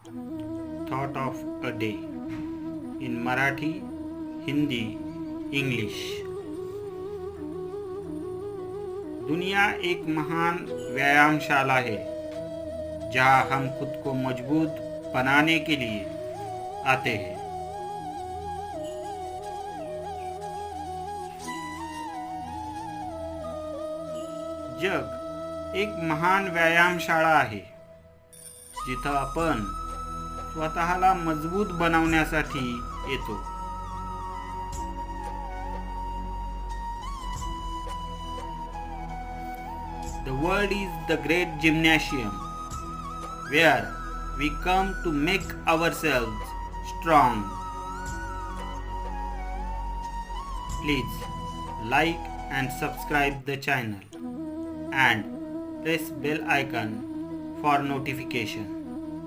Thought of a Day in Marathi, Hindi, English. दुनिया एक महान व्यायामशाला है जहां हम खुद को मजबूत बनाने के लिए आते हैं। जग एक महान व्यायामशाळा आहे जिथं आपण स्वतःला मजबूत बनवण्यासाठी येतो। The world is the great gymnasium where we come to make ourselves strong. Please like and subscribe the channel and press bell icon for notification.